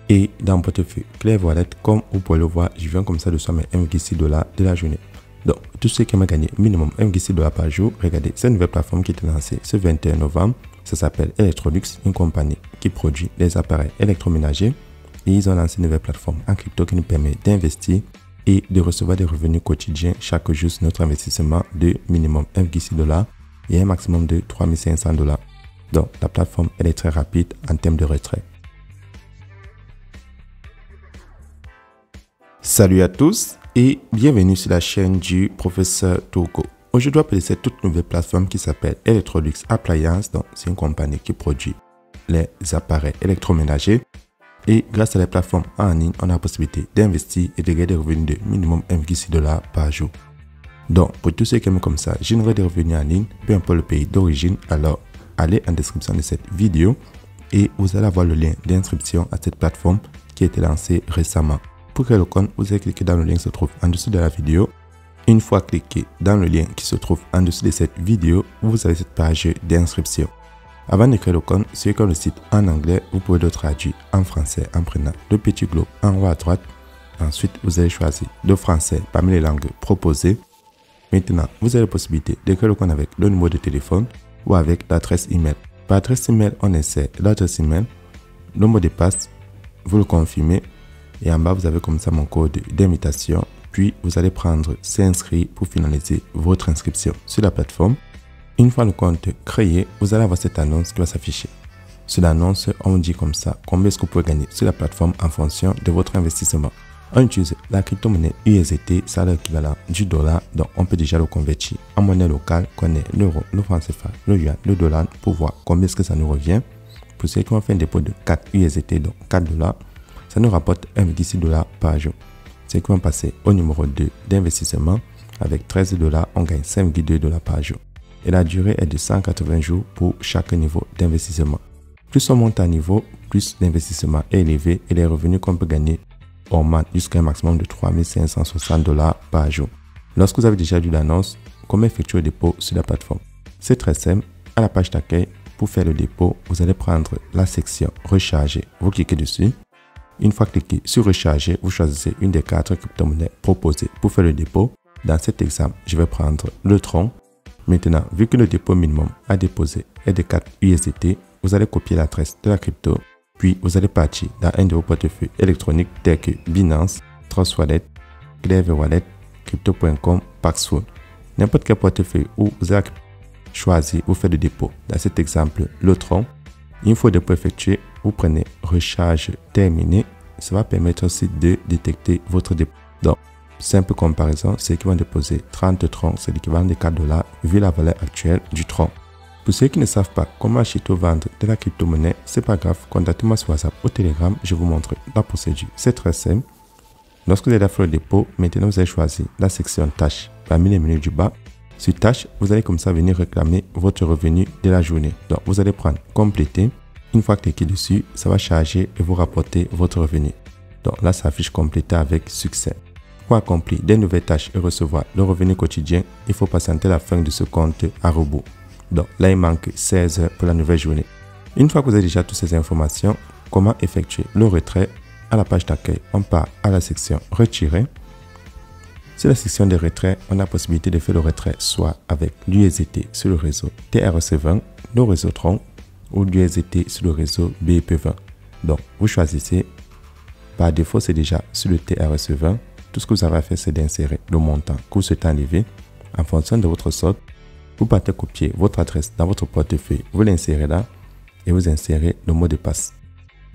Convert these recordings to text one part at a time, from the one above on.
Et dans mon portefeuille Clever Wallet, comme vous pouvez le voir, je viens comme ça de recevoir mes 1,6 $ de la journée. Donc, tous ceux qui aiment gagner minimum 1,6 $ par jour, regardez, cette nouvelle plateforme qui est lancée ce 21 novembre, ça s'appelle Electrolux, une compagnie qui produit des appareils électroménagers. Et ils ont lancé une nouvelle plateforme en crypto qui nous permet d'investir et de recevoir des revenus quotidiens chaque jour sur notre investissement de minimum 1,6 $ et un maximum de 3 500 $. Donc, la plateforme, elle est très rapide en termes de retrait. Salut à tous et bienvenue sur la chaîne du professeur Togo. Aujourd'hui, on va présenter toute nouvelle plateforme qui s'appelle Electrolux Appliance. Donc, c'est une compagnie qui produit les appareils électroménagers. Et grâce à la plateforme en ligne, on a la possibilité d'investir et de gagner des revenus de minimum 1,6 $ par jour. Donc, pour tous ceux qui aiment comme ça, générer des revenus en ligne, peu importe le pays d'origine, alors allez en description de cette vidéo et vous allez avoir le lien d'inscription à cette plateforme qui a été lancée récemment. Pour créer le compte, vous allez cliquer dans le lien qui se trouve en dessous de la vidéo. Une fois cliqué dans le lien qui se trouve en dessous de cette vidéo, vous avez cette page d'inscription. Avant de créer le compte, ceux qui ont le site en anglais, vous pouvez le traduire en français en prenant le petit globe en haut à droite. Ensuite, vous allez choisir le français parmi les langues proposées. Maintenant, vous avez la possibilité de créer le compte avec le numéro de téléphone ou avec l'adresse email. Par adresse email, on insère l'adresse email, le mot de passe, vous le confirmez et en bas, vous avez comme ça mon code d'invitation. Puis, vous allez prendre s'inscrire pour finaliser votre inscription sur la plateforme. Une fois le compte créé, vous allez avoir cette annonce qui va s'afficher. Sur l'annonce, on vous dit comme ça combien est-ce que vous pouvez gagner sur la plateforme en fonction de votre investissement. On utilise la crypto-monnaie USDT, ça a l'équivalent du dollar, donc on peut déjà le convertir en monnaie locale, qu'on est l'euro, le franc CFA, le yuan, le dollar, pour voir combien est-ce que ça nous revient. Pour ceux qui ont fait un dépôt de 4 USDT, donc 4 $, ça nous rapporte 1,6 $ par jour. Ceux qui vont passer au numéro 2 d'investissement, avec 13 $, on gagne 5,2 $ par jour. Et la durée est de 180 jours pour chaque niveau d'investissement. Plus on monte à niveau, plus l'investissement est élevé et les revenus qu'on peut gagner augmentent jusqu'à un maximum de 3 560 $ par jour. Lorsque vous avez déjà lu l'annonce, comment effectuer le dépôt sur la plateforme? C'est très simple. À la page d'accueil, pour faire le dépôt, vous allez prendre la section recharger. Vous cliquez dessus. Une fois cliqué sur recharger, vous choisissez une des 4 crypto-monnaies proposées pour faire le dépôt. Dans cet exemple, je vais prendre le Tron. Maintenant, vu que le dépôt minimum à déposer est de 4 USDT, vous allez copier l'adresse de la crypto, puis vous allez partir dans un de vos portefeuilles électroniques tels que Binance, Trust Wallet, Clever Wallet, Crypto.com, Paxful. N'importe quel portefeuille où vous allez choisir ou faire le dépôt. Dans cet exemple, le Tron. Une fois le dépôt effectué, vous prenez recharge terminé. Ça va permettre aussi de détecter votre dépôt. Donc, simple comparaison, ceux qui vont déposer 30 troncs, c'est l'équivalent de 4 $ vu la valeur actuelle du tronc. Pour ceux qui ne savent pas comment acheter ou vendre de la crypto-monnaie, c'est pas grave, contactez-moi sur WhatsApp ou Telegram, je vous montre la procédure. C'est très simple. Lorsque vous allez faire le dépôt, maintenant vous allez choisir la section tâches parmi les menus du bas. Sur tâches, vous allez comme ça venir réclamer votre revenu de la journée. Donc vous allez prendre compléter. Une fois cliqué dessus, ça va charger et vous rapporter votre revenu. Donc là, ça affiche compléter avec succès. Pour accomplir des nouvelles tâches et recevoir le revenu quotidien, il faut patienter la fin de ce compte à rebours. Donc là, il manque 16 heures pour la nouvelle journée. Une fois que vous avez déjà toutes ces informations, comment effectuer le retrait? À la page d'accueil, on part à la section retirer. Sur la section de retrait, on a la possibilité de faire le retrait soit avec l'USDT sur le réseau TRC20, le réseau Tron ou l'USDT sur le réseau BEP20. Donc, vous choisissez. Par défaut, c'est déjà sur le TRC20. Tout ce que vous avez à faire, c'est d'insérer le montant que vous souhaitez enlever. En fonction de votre solde, vous partez copier votre adresse dans votre portefeuille, vous l'insérez là et vous insérez le mot de passe.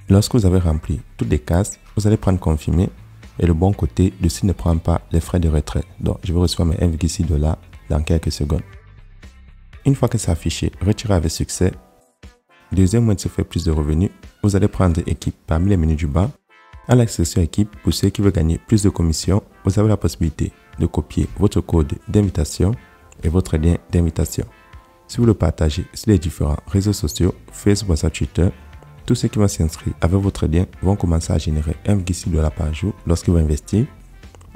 Lorsque vous avez rempli toutes les cases, vous allez prendre confirmer et le bon côté, le site ne prend pas les frais de retrait. Donc, je vais recevoir mes 1,6 $ dans quelques secondes. Une fois que c'est affiché, retirez avec succès. Deuxième moyen de se faire plus de revenus, vous allez prendre équipe parmi les menus du bas. À la section équipe, pour ceux qui veulent gagner plus de commissions, vous avez la possibilité de copier votre code d'invitation et votre lien d'invitation. Si vous le partagez sur les différents réseaux sociaux, Facebook, WhatsApp, Twitter, tous ceux qui vont s'inscrire avec votre lien vont commencer à générer 1,6 $ par jour lorsqu'ils vont investir.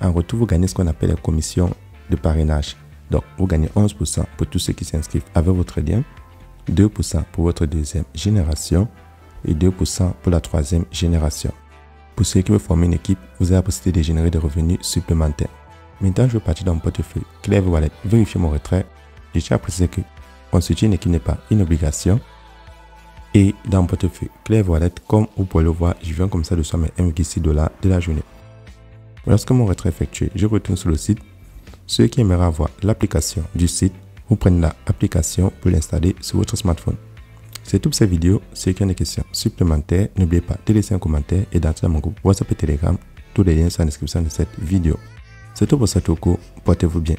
En retour, vous gagnez ce qu'on appelle la commission de parrainage. Donc, vous gagnez 11% pour tous ceux qui s'inscrivent avec votre lien, 2% pour votre deuxième génération et 2% pour la troisième génération. Pour ceux qui veulent former une équipe, vous avez la possibilité de générer des revenus supplémentaires. Maintenant, je vais partir dans mon portefeuille Clever Wallet, vérifier mon retrait. Je tiens à préciser que constituer une équipe n'est pas une obligation. Et dans mon portefeuille Clever Wallet, comme vous pouvez le voir, je viens comme ça de recevoir mes $1,6 de la journée. Lorsque mon retrait est effectué, je retourne sur le site. Ceux qui aimeraient avoir l'application du site, vous prenez l'application pour l'installer sur votre smartphone. C'est tout pour cette vidéo. Ceux qui ont des questions supplémentaires, n'oubliez pas de laisser un commentaire et d'entrer dans mon groupe WhatsApp et Telegram. Tous les liens sont en description de cette vidéo. C'est tout pour cette Togo. Portez-vous bien.